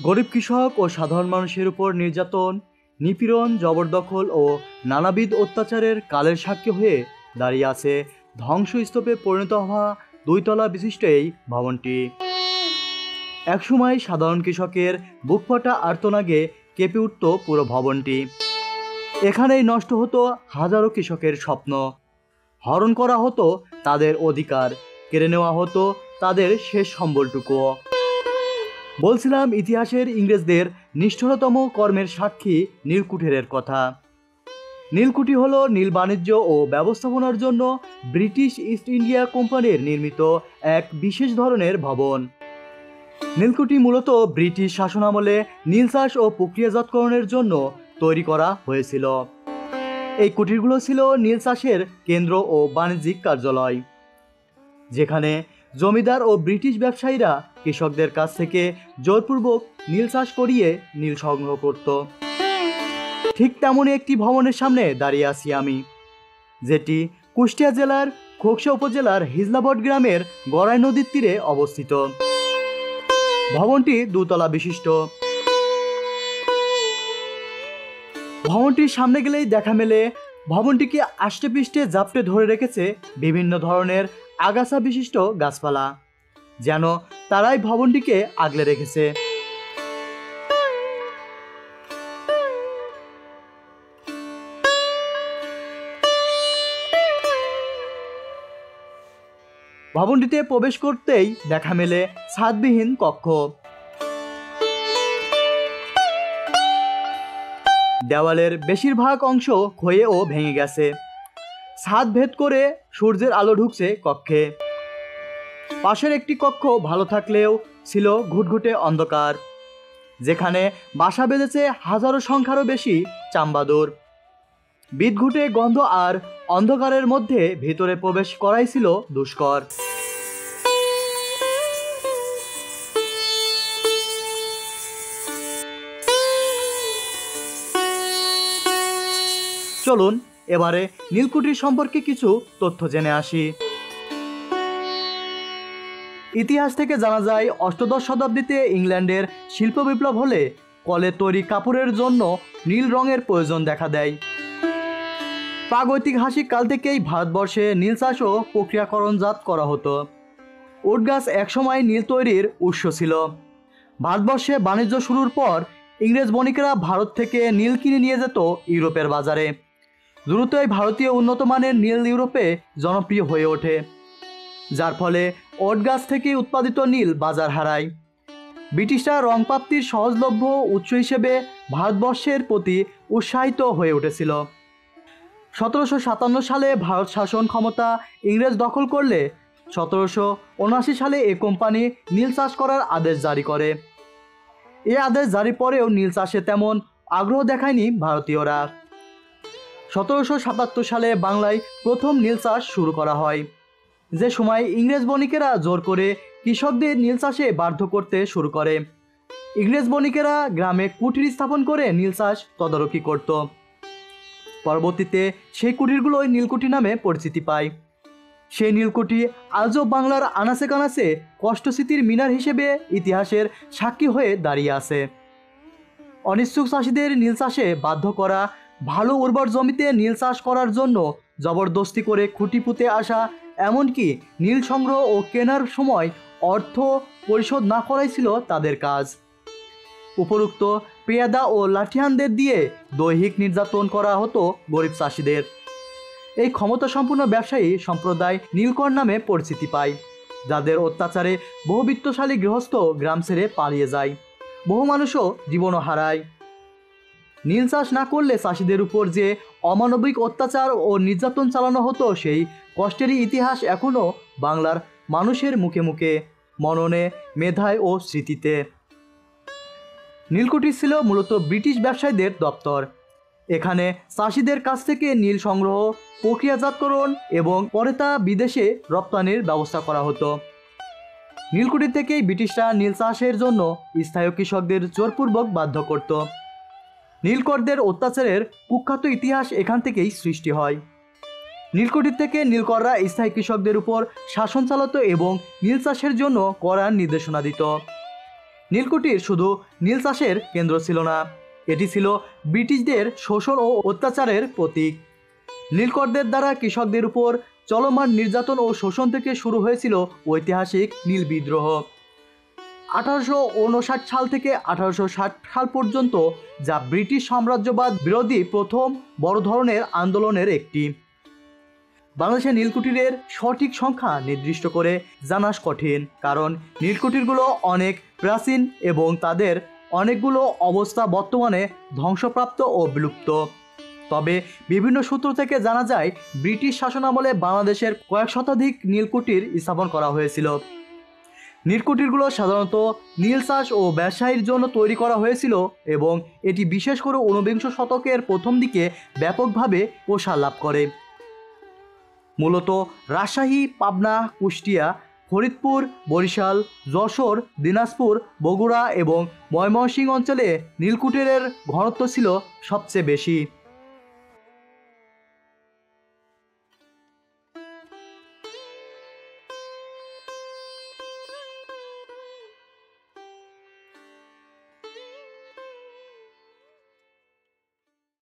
গরিব কৃষক ও সাধারণ মানুষের উপর নির্যাতন, নিপীড়ন, জবরদখল ও নানাবিধ অত্যাচারের কালের সাক্ষী হয়ে দাঁড়িয়ে আছে ধ্বংসস্তূপে পরিণত হওয়া দুইতলা বিশিষ্ট এই ভবনটি। একসময় সাধারণ কৃষকের বুকফাটা আর্তনাগে কেঁপে উঠত পুরো ভবনটি। এখানেই নষ্ট হতো হাজারো কৃষকের স্বপ্ন, হরণ করা হতো তাদের অধিকার, কেড়ে নেওয়া হতো তাদের শেষ সম্বলটুকুও। বলছিলাম ইতিহাসের ইংরেজদের নিষ্ঠুরতম কর্মের সাক্ষী নীলকুঠিরের কথা। নীলকুঠি হলো নীল বাণিজ্য ও ব্যবস্থাপনার জন্য ব্রিটিশ ইস্ট ইন্ডিয়া কোম্পানির নির্মিত এক বিশেষ ধরনের ভবন। নীলকুঠি মূলত ব্রিটিশ শাসনামলে নীল চাষ ও প্রক্রিয়াজাতকরণের জন্য তৈরি করা হয়েছিল। এই কুঠিরগুলো ছিল নীল চাষের কেন্দ্র ও বাণিজ্যিক কার্যালয়, যেখানে জমিদার ও ব্রিটিশ ব্যবসায়ীরা কৃষকদের কাছ থেকে জোরপূর্বক নীল চাষ করিয়ে নীল সংগ্রহ করত। ঠিক তেমনই একটি ভবনের সামনে দাঁড়িয়ে আছি আমি, যেটি কুষ্টিয়া জেলার খোকসা উপজেলার হিজলাবট গ্রামের গড়াই নদীর তীরে অবস্থিত। ভবনটি দুতলা বিশিষ্ট। ভবনটির সামনে গেলেই দেখা মেলে ভবনটিকে আষ্টেপৃষ্ঠে জাপটে ধরে রেখেছে বিভিন্ন ধরনের আগাছা বিশিষ্ট গাছপালা, যেন তারাই ভবনটিকে আগলে রেখেছে। ভবনটিতে প্রবেশ করতেই দেখা মেলে ছাদবিহীন কক্ষ। দেওয়ালের বেশিরভাগ অংশ ক্ষয়ে ও ভেঙে গেছে। ছাদ ভেদ করে সূর্যের আলো ঢুকছে কক্ষে। পাশের একটি কক্ষ ভালো থাকলেও ছিল ঘুটঘুটে অন্ধকার, যেখানে বাসা বেঁধেছে হাজারো সংখ্যারও বেশি চাম্বাদুর। বিদঘুটে গন্ধ আর অন্ধকারের মধ্যে ভিতরে প্রবেশ করাই ছিল দুষ্কর। চলুন এবারে নীলকুঠির সম্পর্কে কিছু তথ্য জেনে আসি। ইতিহাস থেকে জানা যায়, অষ্টাদশ শতাব্দীতে ইংল্যান্ডের শিল্প বিপ্লব হলে কলে তৈরি কাপড়ের জন্য নীল রঙের প্রয়োজন দেখা দেয়। প্রাগৈতিহাসিক কাল থেকেই ভারতবর্ষে নীল চাষ ও প্রক্রিয়াকরণজাত করা হতো। উট গাছ একসময় নীল তৈরির উৎস ছিল। ভারতবর্ষে বাণিজ্য শুরুর পর ইংরেজ বণিকেরা ভারত থেকে নীল কিনে নিয়ে যেত ইউরোপের বাজারে। দ্রুতই ভারতীয় উন্নত মানের নীল ইউরোপে জনপ্রিয় হয়ে ওঠে, যার ফলে ওট গাছ থেকে উৎপাদিত নীল বাজার হারায়। ব্রিটিশরা রং প্রাপ্তির সহজলভ্য উৎস হিসেবে ভারতবর্ষের প্রতি উৎসাহিত হয়ে উঠেছিল। 1757 সালে ভারত শাসন ক্ষমতা ইংরেজ দখল করলে 1779 সালে এ কোম্পানি নীল চাষ করার আদেশ জারি করে। এ আদেশ জারির পরেও নীল চাষে তেমন আগ্রহ দেখায়নি ভারতীয়রা। 1777 সালে বাংলায় প্রথম নীল চাষ শুরু করা হয়, যে সময় ইংরেজ বণিকেরা জোর করে কৃষকদের নীল চাষে বাধ্য করতে শুরু করে। ইংরেজ বণিকেরা গ্রামে কুঠির স্থাপন করে নীল চাষ তদারকি করত। পরবর্তীতে সেই কুঠিরগুলোই নীলকুঠি নামে পরিচিতি পায়। সেই নীলকুঠি আজও বাংলার আনাচে কানাচে কষ্টস্মৃতির মিনার হিসেবে ইতিহাসের সাক্ষী হয়ে দাঁড়িয়ে আছে। অনিচ্ছুক চাষিদের নীল চাষে বাধ্য করা, ভালো উর্বর জমিতে নীল চাষ করার জন্য জবরদস্তি করে খুঁটি পুঁতে আসা, এমনকি নীল সংগ্রহ ও কেনার সময় অর্থ পরিশোধ না করাই ছিল তাদের কাজ। উপরোক্ত পেয়াদা ও লাঠিয়ানদের দিয়ে দৈহিক নির্যাতন করা হতো গরিব চাষিদের। এই ক্ষমতাসম্পন্ন ব্যবসায়ী সম্প্রদায় নীলকর নামে পরিচিতি পায়, যাদের অত্যাচারে বহু বিত্তশালী গৃহস্থ গ্রাম ছেড়ে পালিয়ে যায়, বহু মানুষও জীবনও হারায়। নীল চাষ না করলে চাষিদের উপর যে অমানবিক অত্যাচার ও নির্যাতন চালানো হতো, সেই কষ্টেরই ইতিহাস এখনও বাংলার মানুষের মুখে মুখে, মননে, মেধায় ও স্মৃতিতে। নীলকুঠি ছিল মূলত ব্রিটিশ ব্যবসায়ীদের দপ্তর। এখানে চাষিদের কাছ থেকে নীল সংগ্রহ, প্রক্রিয়াজাতকরণ এবং পরে তা বিদেশে রপ্তানির ব্যবস্থা করা হতো। নীলকুঠি থেকেই ব্রিটিশরা নীল চাষের জন্য স্থায়ী কৃষকদের জোরপূর্বক বাধ্য করত। নীলকরদের অত্যাচারের কুখ্যাত ইতিহাস এখান থেকেই সৃষ্টি হয়। নীলকুঠি থেকে নীলকররা স্থায়ী কৃষকদের উপর শাসন চালাতো এবং নীল চাষের জন্য কড়া নির্দেশনা দিত। নীলকুঠির শুধু নীল চাষের কেন্দ্র ছিল না, এটি ছিল ব্রিটিশদের শোষণ ও অত্যাচারের প্রতীক। নীলকরদের দ্বারা কৃষকদের উপর চলমান নির্যাতন ও শোষণ থেকে শুরু হয়েছিল ঐতিহাসিক নীল বিদ্রোহ। 1859 সাল থেকে 1860 সাল পর্যন্ত, যা ব্রিটিশ সাম্রাজ্যবাদ বিরোধী প্রথম বড় ধরনের আন্দোলনের একটি। বাংলাদেশের নীলকুঠিরের সঠিক সংখ্যা নির্দিষ্ট করে জানা কঠিন, কারণ নীলকুঠিরগুলো অনেক প্রাচীন এবং তাদের অনেকগুলো অবস্থা বর্তমানে ধ্বংসপ্রাপ্ত ও বিলুপ্ত। তবে বিভিন্ন সূত্র থেকে জানা যায় ব্রিটিশ শাসনামলে বাংলাদেশের কয়েক শতাধিক নীলকুঠির স্থাপন করা হয়েছিল। নীলকুঠিরগুলো সাধারণত নীল চাষ ও ব্যবসায়ের জন্য তৈরি করা হয়েছিল এবং এটি বিশেষ করে ঊনবিংশ শতকের প্রথম দিকে ব্যাপকভাবে প্রসার লাভ করে। মূলত রাজশাহী, পাবনা, কুষ্টিয়া, ফরিদপুর, বরিশাল, যশোর, দিনাজপুর, বগুড়া এবং ময়মনসিংহ অঞ্চলে নীলকুঠিরের ঘনত্ব ছিল সবচেয়ে বেশি।